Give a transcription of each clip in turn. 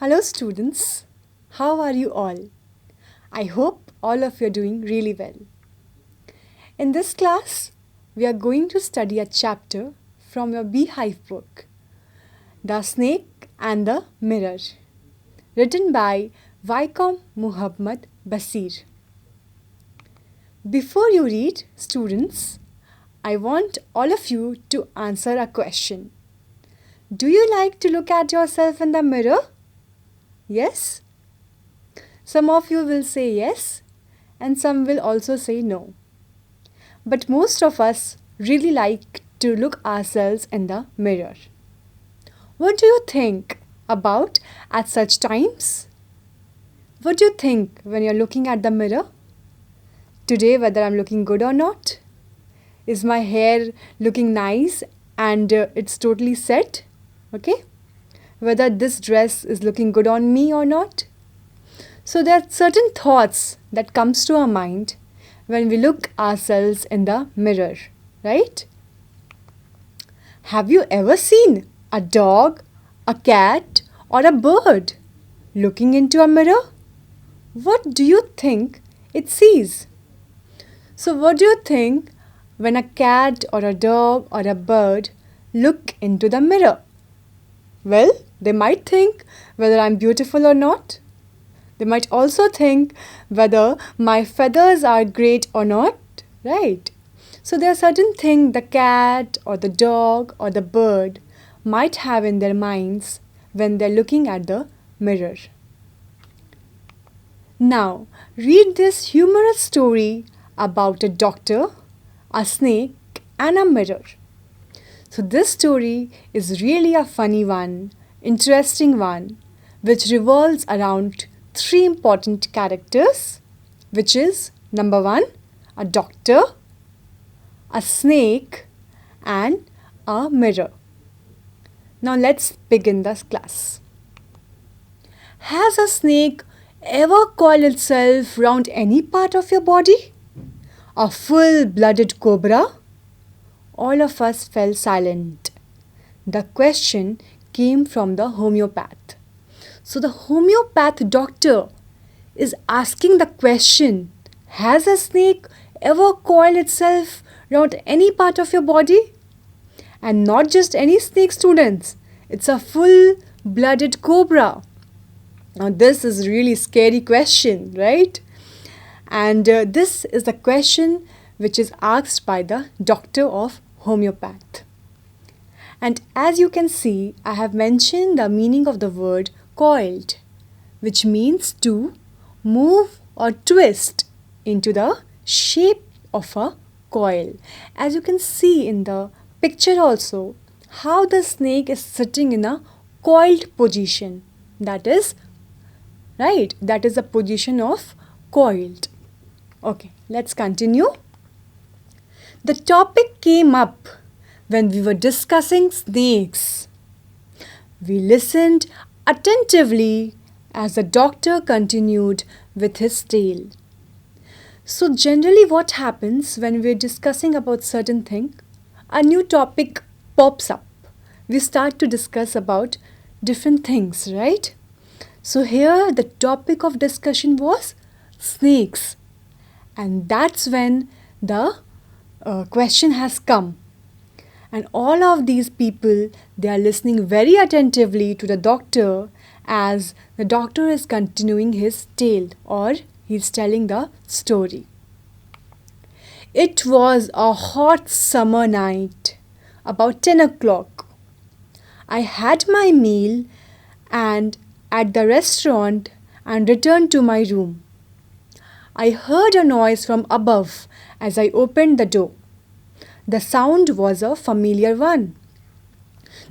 Hello students, how are you all? I hope all of you are doing really well. In this class, we are going to study a chapter from your Beehive book, The Snake and the Mirror, written by Vaikom Muhammad Basir. Before you read, students, I want all of you to answer a question. Do you like to look at yourself in the mirror? Yes? Some of you will say yes, and some will also say no. But most of us really like to look ourselves in the mirror. What do you think about at such times? What do you think when you're looking at the mirror? Today, whether I'm looking good or not? Is my hair looking nice and it's totally set? Okay? Whether this dress is looking good on me or not? So there are certain thoughts that comes to our mind when we look ourselves in the mirror, right? Have you ever seen a dog, a cat or a bird looking into a mirror? What do you think it sees? So what do you think when a cat or a dog or a bird look into the mirror? Well, they might think whether I'm beautiful or not. They might also think whether my feathers are great or not, right? So there are certain things the cat or the dog or the bird might have in their minds when they're looking at the mirror. Now, read this humorous story about a doctor, a snake, and a mirror. So this story is really a funny one, interesting one, which revolves around three important characters, which is number one, a doctor, a snake, and a mirror. Now let's begin this class. Has a snake ever coiled itself round any part of your body? A full-blooded cobra? All of us fell silent. The question came from the homeopath. So the homeopath doctor is asking the question, has a snake ever coiled itself around any part of your body? And not just any snake, students. It's a full-blooded cobra. Now this is really scary question, right? And this is the question which is asked by the doctor of homeopath. And as you can see, I have mentioned the meaning of the word coiled, which means to move or twist into the shape of a coil. As you can see in the picture also, how the snake is sitting in a coiled position. That is, right, that is the position of coiled. Okay, let's continue. The topic came up when we were discussing snakes. We listened attentively as the doctor continued with his tale. So generally what happens when we're discussing about certain thing, a new topic pops up. We start to discuss about different things, right? So here the topic of discussion was snakes. And that's when the question has come. And all of these people, they are listening very attentively to the doctor as the doctor is continuing his tale or he's telling the story. It was a hot summer night, about 10 o'clock. I had my meal and at the restaurant and returned to my room. I heard a noise from above as I opened the door. The sound was a familiar one.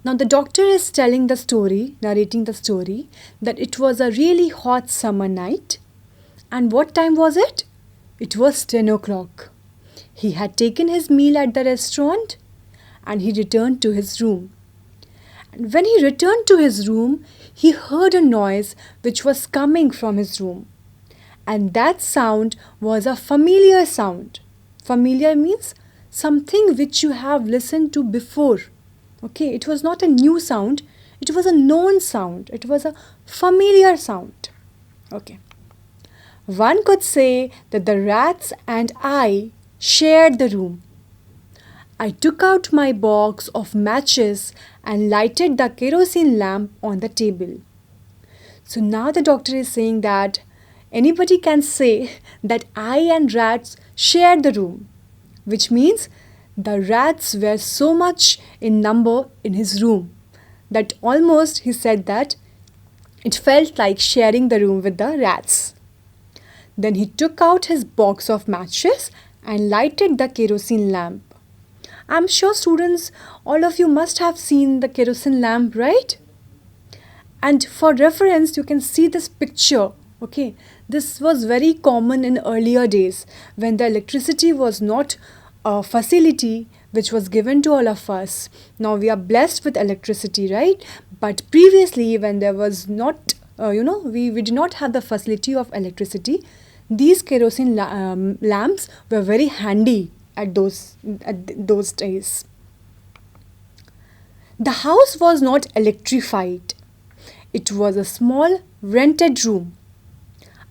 Now the doctor is telling the story, narrating the story, that it was a really hot summer night. And what time was it? It was 10 o'clock. He had taken his meal at the restaurant and he returned to his room. And when he returned to his room, he heard a noise which was coming from his room. And that sound was a familiar sound. Familiar means something which you have listened to before. Okay, it was not a new sound, it was a known sound. It was a familiar sound. Okay. One could say that the rats and I shared the room. I took out my box of matches and lighted the kerosene lamp on the table. So now the doctor is saying that anybody can say that I and rats shared the room, which means the rats were so much in number in his room that almost he said that it felt like sharing the room with the rats. Then he took out his box of matches and lighted the kerosene lamp. I'm sure students, all of you must have seen the kerosene lamp, right? And for reference, you can see this picture. Okay, this was very common in earlier days when the electricity was not a facility which was given to all of us. Now we are blessed with electricity, right? But previously, when there was not, we did not have the facility of electricity, these kerosene lamps were very handy at those days. The house was not electrified. It was a small rented room.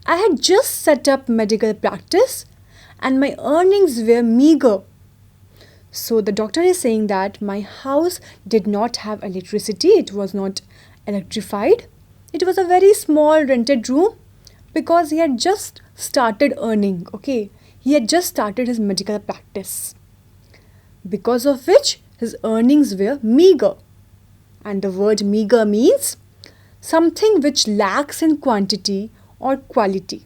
I had just set up medical practice and my earnings were meager. So the doctor is saying that my house did not have electricity, it was not electrified. It was a very small rented room because he had just started earning, okay? He had just started his medical practice. Because of which his earnings were meager. And the word meager means something which lacks in quantity or quality.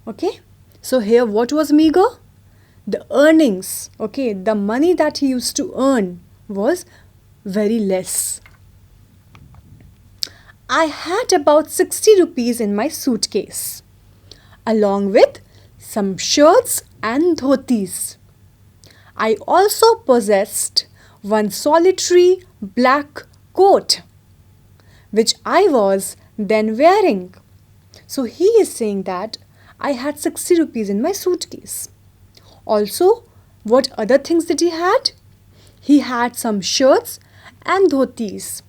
Okay? So here what was meager? The earnings, okay, the money that he used to earn was very less. I had about 60 rupees in my suitcase, along with some shirts and dhotis. I also possessed one solitary black coat, which I was then wearing. So he is saying that I had 60 rupees in my suitcase. Also, what other things did he had? He had some shirts and dhotis.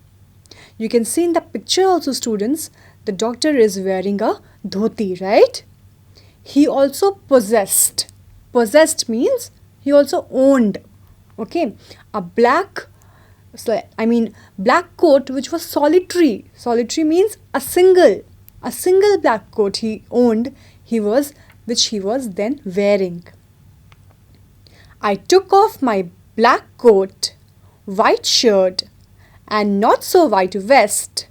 You can see in the picture also, students, the doctor is wearing a dhoti, right? He also possessed. Possessed means he also owned. Okay, a black coat which was solitary. Solitary means a single black coat he owned. Which he was then wearing. I took off my black coat, white shirt, and not so white vest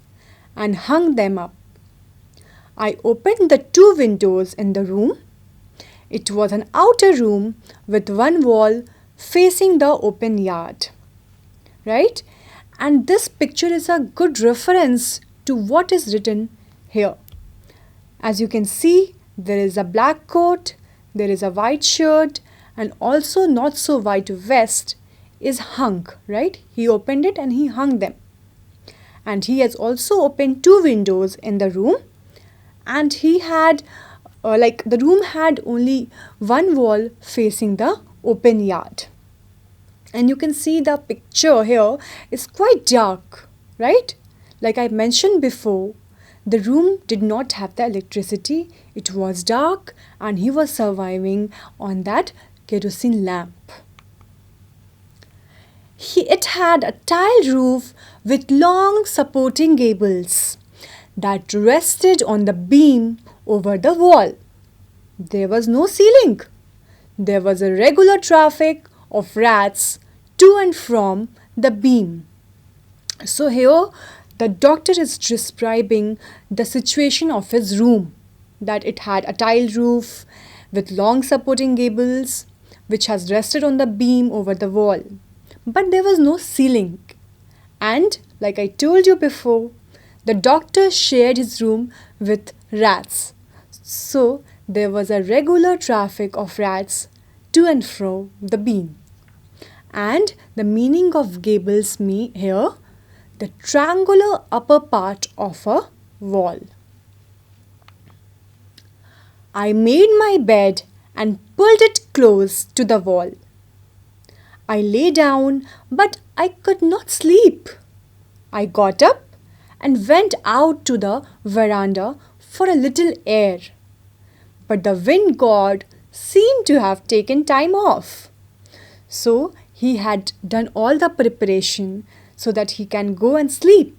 and hung them up. I opened the two windows in the room. It was an outer room with one wall facing the open yard. Right? And this picture is a good reference to what is written here. As you can see, there is a black coat, there is a white shirt, and also not so white vest is hung, right? He opened it and he hung them. And he has also opened two windows in the room, and he had the room had only one wall facing the open yard. And you can see the picture here is quite dark, right? Like I mentioned before, the room did not have the electricity. It was dark and he was surviving on that kerosene lamp. It had a tiled roof with long supporting gables that rested on the beam over the wall. There was no ceiling. There was a regular traffic of rats to and from the beam. So here the doctor is describing the situation of his room, that it had a tiled roof with long supporting gables which has rested on the beam over the wall. But there was no ceiling. And like I told you before, the doctor shared his room with rats. So there was a regular traffic of rats to and fro the beam. And the meaning of gables here, the triangular upper part of a wall. I made my bed and pulled it close to the wall. I lay down, but I could not sleep. I got up and went out to the veranda for a little air. But the wind god seemed to have taken time off. So he had done all the preparation so that he can go and sleep.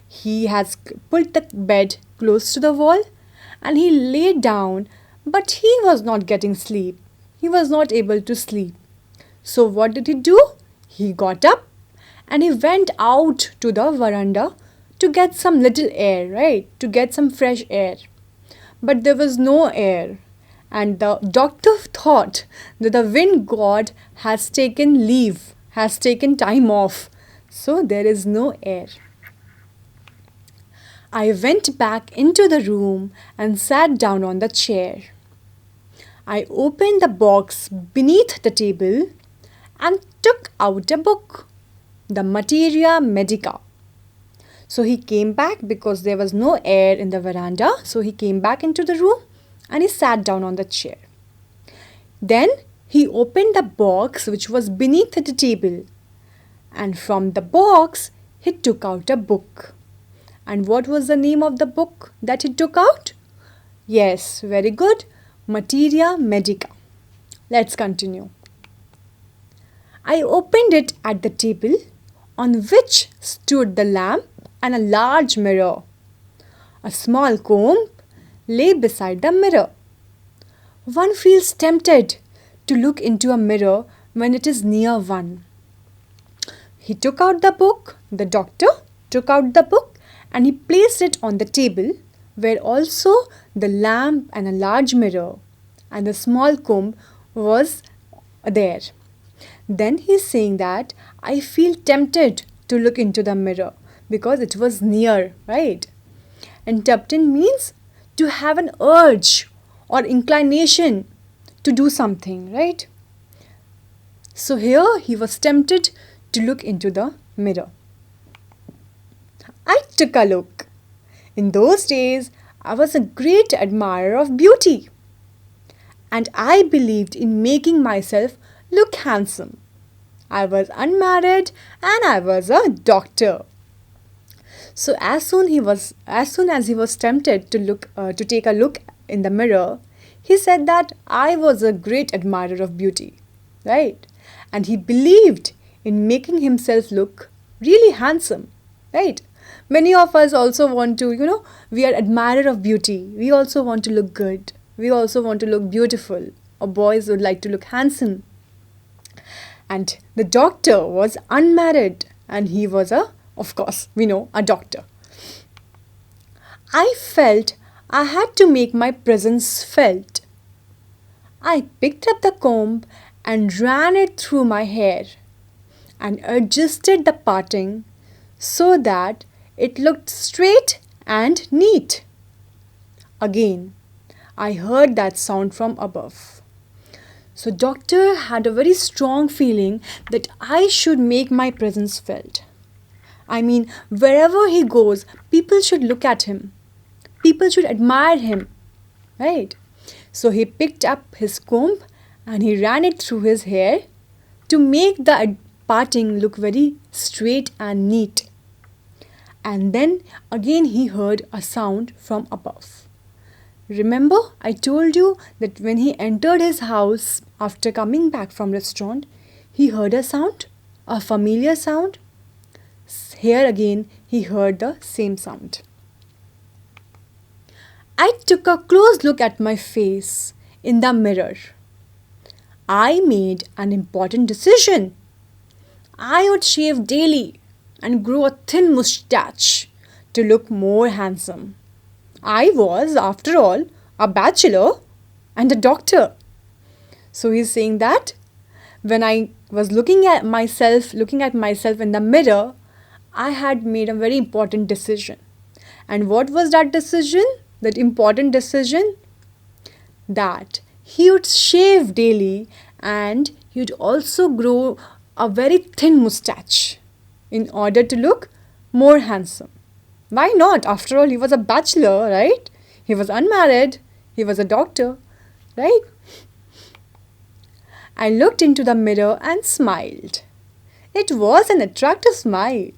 He has put the bed close to the wall and he lay down, but he was not getting sleep. He was not able to sleep. So what did he do? He got up and he went out to the veranda to get some little air, right? To get some fresh air. But there was no air. And the doctor thought that the wind god has taken leave, has taken time off. So there is no air. I went back into the room and sat down on the chair. I opened the box beneath the table and took out a book, the Materia Medica. So he came back because there was no air in the veranda. So he came back into the room and he sat down on the chair. Then he opened the box which was beneath the table. And from the box, he took out a book. And what was the name of the book that he took out? Yes, very good. Materia Medica. Let's continue. I opened it at the table on which stood the lamp and a large mirror. A small comb lay beside the mirror. One feels tempted to look into a mirror when it is near one. He took out the book, the doctor took out the book and he placed it on the table where also the lamp and a large mirror and the small comb was there. Then he is saying that I feel tempted to look into the mirror because it was near, right? And tempted means to have an urge or inclination to do something, right? So here he was tempted to look into the mirror. I took a look. In those days, I was a great admirer of beauty. And I believed in making myself look handsome. I was unmarried and I was a doctor. So as soon as he was tempted to take a look in the mirror, he said that I was a great admirer of beauty, right? And he believed in making himself look really handsome, right? Many of us also want to, we are admirer of beauty. We also want to look good. We also want to look beautiful. Or boys would like to look handsome. And the doctor was unmarried and he was of course, we know, a doctor. I felt I had to make my presence felt. I picked up the comb and ran it through my hair and adjusted the parting so that it looked straight and neat. Again, I heard that sound from above. So doctor had a very strong feeling that I should make my presence felt. I mean, wherever he goes, people should look at him. People should admire him, right? So he picked up his comb and he ran it through his hair to make the parting look very straight and neat. And then again he heard a sound from above. Remember, I told you that when he entered his house after coming back from restaurant, he heard a sound, a familiar sound. Here again he heard the same sound. I took a close look at my face in the mirror. I made an important decision. I would shave daily and grow a thin moustache to look more handsome. I was, after all, a bachelor and a doctor. So he's saying that when I was looking at myself in the mirror, I had made a very important decision. And what was that decision? That important decision? That he would shave daily and he would also grow a very thin moustache in order to look more handsome. Why not? After all, he was a bachelor, right? He was unmarried. He was a doctor, right? I looked into the mirror and smiled. It was an attractive smile.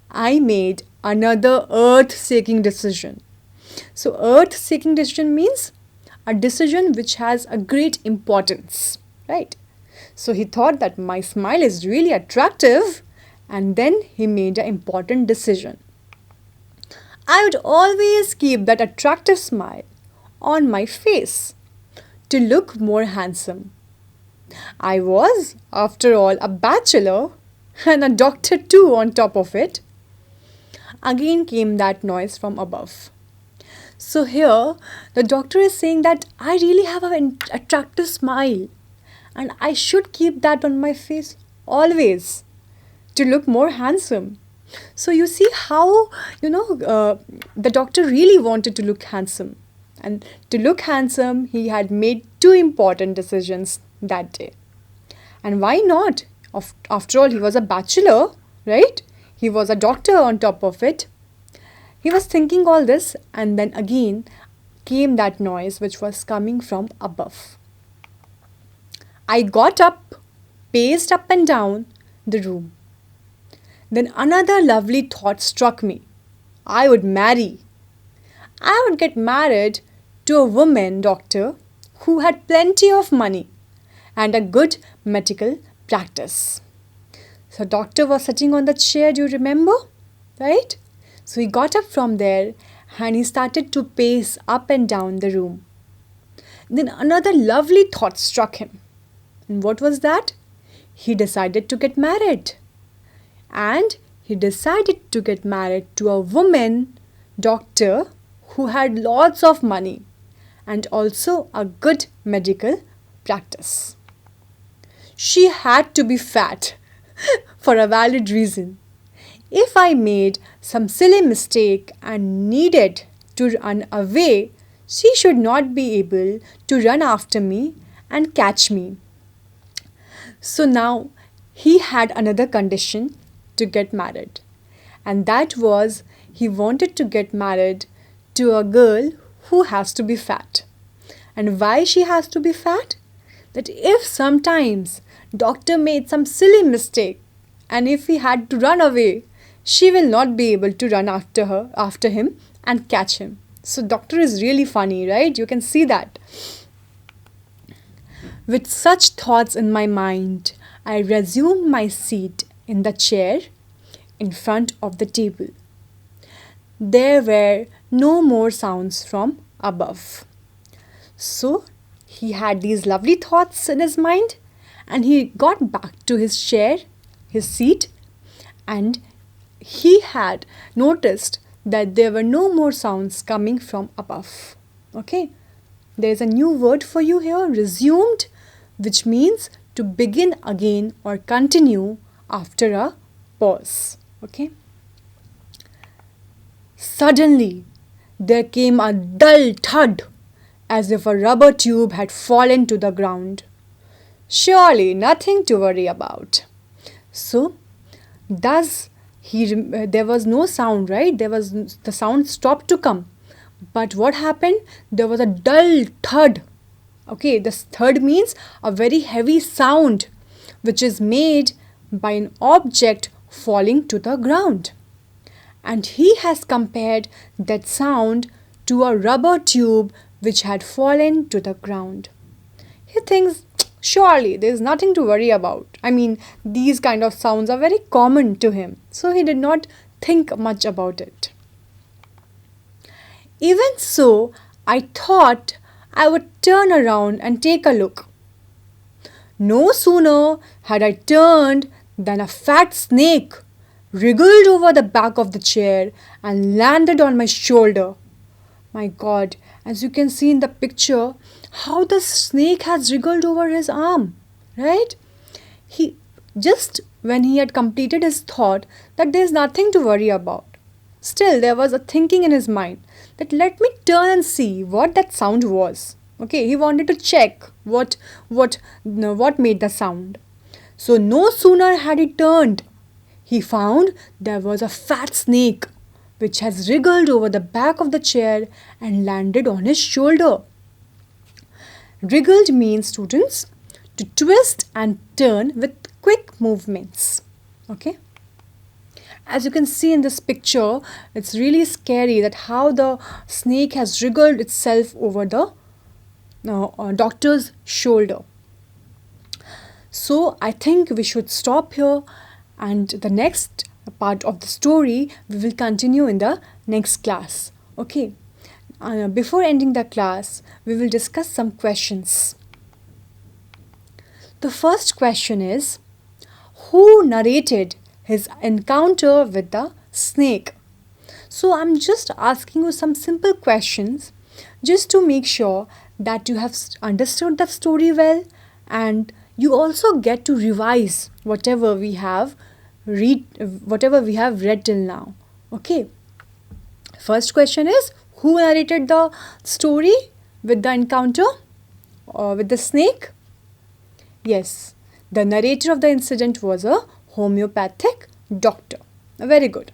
I made another earth-shaking decision. So, earth-shaking decision means a decision which has a great importance, right? So, he thought that my smile is really attractive, and then he made an important decision. I would always keep that attractive smile on my face to look more handsome. I was, after all, a bachelor and a doctor too on top of it. Again came that noise from above. So here, the doctor is saying that I really have an attractive smile and I should keep that on my face always to look more handsome. So you see how, the doctor really wanted to look handsome. And to look handsome, he had made two important decisions that day. And why not? After all, he was a bachelor, right? He was a doctor on top of it. He was thinking all this, and then again came that noise which was coming from above. I got up, paced up and down the room. Then another lovely thought struck me. I would marry. I would get married to a woman doctor who had plenty of money and a good medical practice. So doctor was sitting on the chair, do you remember? Right? So he got up from there and he started to pace up and down the room. Then another lovely thought struck him. And what was that? He decided to get married. And he decided to get married to a woman doctor who had lots of money and also a good medical practice. She had to be fat for a valid reason. If I made some silly mistake and needed to run away, she should not be able to run after me and catch me. So now he had another condition to get married, and that was he wanted to get married to a girl who has to be fat. And why she has to be fat? That if sometimes doctor made some silly mistake and if he had to run away, she will not be able to run after him and catch him. So doctor is really funny, right? You can see that. With such thoughts in my mind, I resumed my seat in the chair in front of the table. There were no more sounds from above. So he had these lovely thoughts in his mind and he got back to his chair, his seat, and he had noticed that there were no more sounds coming from above. Okay, there is a new word for you here, resumed, which means to begin again or continue after a pause. Okay. Suddenly, there came a dull thud as if a rubber tube had fallen to the ground. Surely nothing to worry about. So, thus there was no sound, right? The sound stopped to come. But what happened? There was a dull thud. Okay, this thud means a very heavy sound which is made by an object falling to the ground. And he has compared that sound to a rubber tube which had fallen to the ground. He thinks, surely there is nothing to worry about. I mean, these kind of sounds are very common to him. So he did not think much about it. Even so, I thought I would turn around and take a look. No sooner had I turned than a fat snake wriggled over the back of the chair and landed on my shoulder. My God, as you can see in the picture, how the snake has wriggled over his arm, right? He just when he had completed his thought that there is nothing to worry about. Still, there was a thinking in his mind that let me turn and see what that sound was. Okay, he wanted to check what made the sound. So no sooner had he turned, he found there was a fat snake which has wriggled over the back of the chair and landed on his shoulder. Wriggled means, students, to twist and turn with quick movements. Okay? As you can see in this picture, it's really scary that how the snake has wriggled itself over the doctor's shoulder. So I think we should stop here, and the next part of the story we will continue in the next class. Okay. Before ending the class, we will discuss some questions. The first question is, who narrated his encounter with the snake? So I'm just asking you some simple questions just to make sure that you have understood the story well, and you also get to revise whatever we have read till now. Okay. First question is, who narrated the story with the encounter with the snake? Yes, the narrator of the incident was a homeopathic doctor. Very good.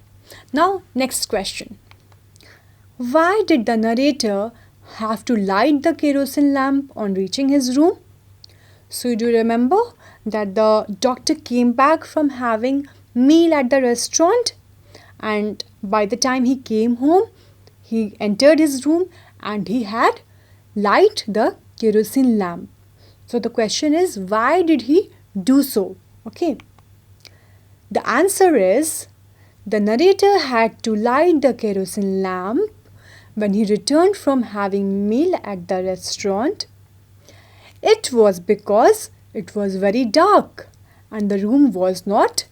Now, next question. Why did the narrator have to light the kerosene lamp on reaching his room? So, you do remember that the doctor came back from having meal at the restaurant, and by the time he came home, he entered his room and he had light the kerosene lamp. So the question is, why did he do so? Okay. The answer is, the narrator had to light the kerosene lamp when he returned from having meal at the restaurant. It was because it was very dark and the room was not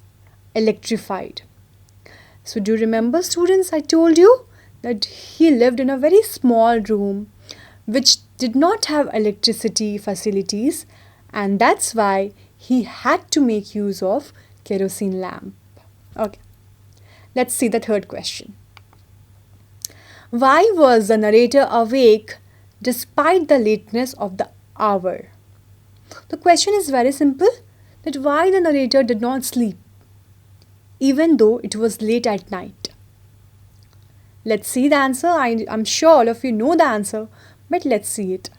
electrified. So do you remember, students, I told you that he lived in a very small room which did not have electricity facilities, and that's why he had to make use of kerosene lamp. Okay. Let's see the third question. Why was the narrator awake despite the lateness of the hour? The question is very simple, that why the narrator did not sleep even though it was late at night. Let's see the answer. I'm sure all of you know the answer, but let's see it.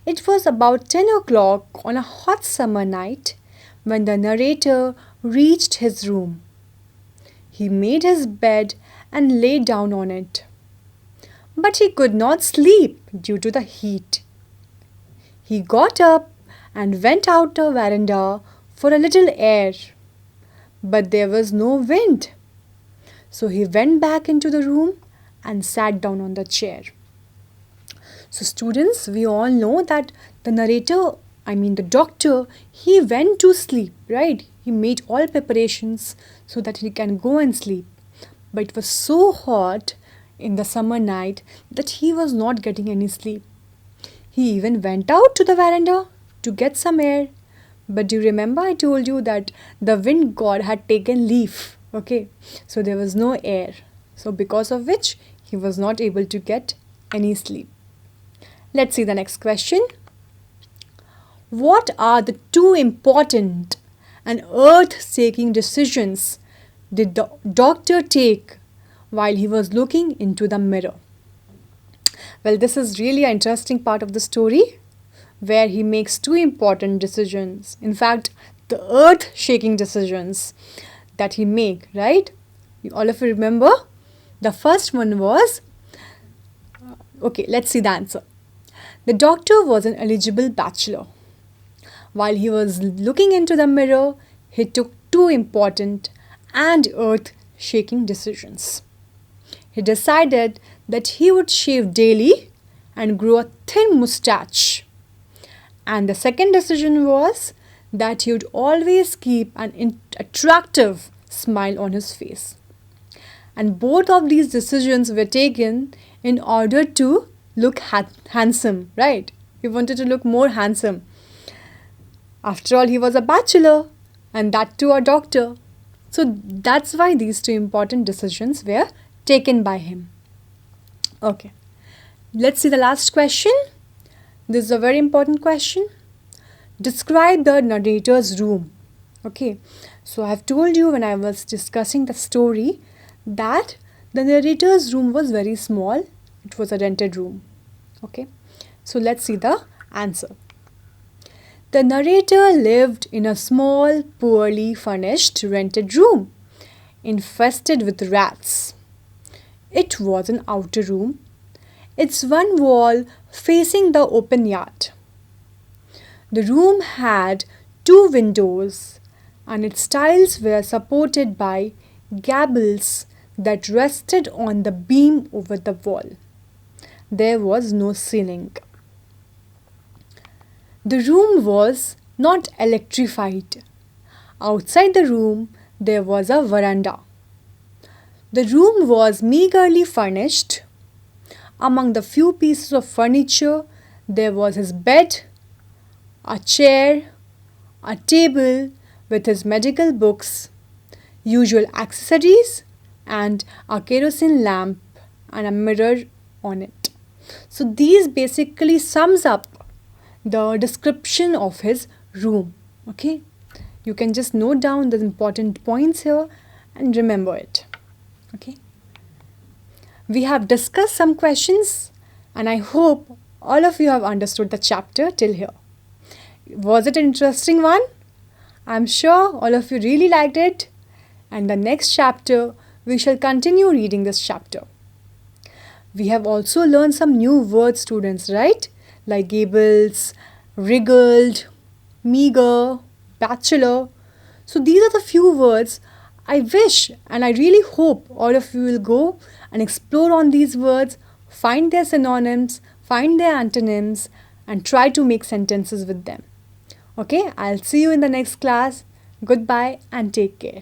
It was about 10 o'clock on a hot summer night when the narrator reached his room. He made his bed and lay down on it. But he could not sleep due to the heat. He got up and went out the veranda for a little air. But there was no wind. So he went back into the room and sat down on the chair. So students, we all know that the doctor, he went to sleep, right? He made all preparations so that he can go and sleep. But it was so hot in the summer night that he was not getting any sleep. He even went out to the veranda to get some air. But do you remember I told you that the wind god had taken leave? Okay, so there was no air. So because of which he was not able to get any sleep. Let's see the next question. What are the two important and earth-shaking decisions did the doctor take while he was looking into the mirror? Well, this is really an interesting part of the story where he makes two important decisions. In fact, the earth-shaking decisions that he make, right? All of you remember? The first one was, okay, let's see the answer. The doctor was an eligible bachelor. While he was looking into the mirror, he took two important and earth-shaking decisions. He decided that he would shave daily and grow a thin mustache. And the second decision was that he would always keep an attractive smile on his face. And both of these decisions were taken in order to look handsome, right? He wanted to look more handsome. After all, he was a bachelor, and that too a doctor. So that's why these two important decisions were taken by him. Okay, let's see the last question. This is a very important question. Describe the narrator's room. Okay, so I have told you when I was discussing the story that the narrator's room was very small. It was a rented room. Okay, so let's see the answer. The narrator lived in a small, poorly furnished rented room infested with rats. It was an outer room, its one wall facing the open yard. The room had two windows, and its tiles were supported by gables that rested on the beam over the wall. There was no ceiling. The room was not electrified. Outside the room, there was a veranda. The room was meagerly furnished. Among the few pieces of furniture, there was his bed, a chair, a table with his medical books, usual accessories, and a kerosene lamp and a mirror on it. So these basically sums up the description of his room. Okay, you can just note down the important points here and remember it. Okay, we have discussed some questions, and I hope all of you have understood the chapter till here. Was it an interesting one? I'm sure all of you really liked it, and the next chapter we shall continue reading this chapter. We have also learned some new words, students, right? Like gables, wriggled, meager, bachelor. So these are the few words. I wish and I really hope all of you will go and explore on these words, find their synonyms, find their antonyms, and try to make sentences with them. Okay, I'll see you in the next class. Goodbye and take care.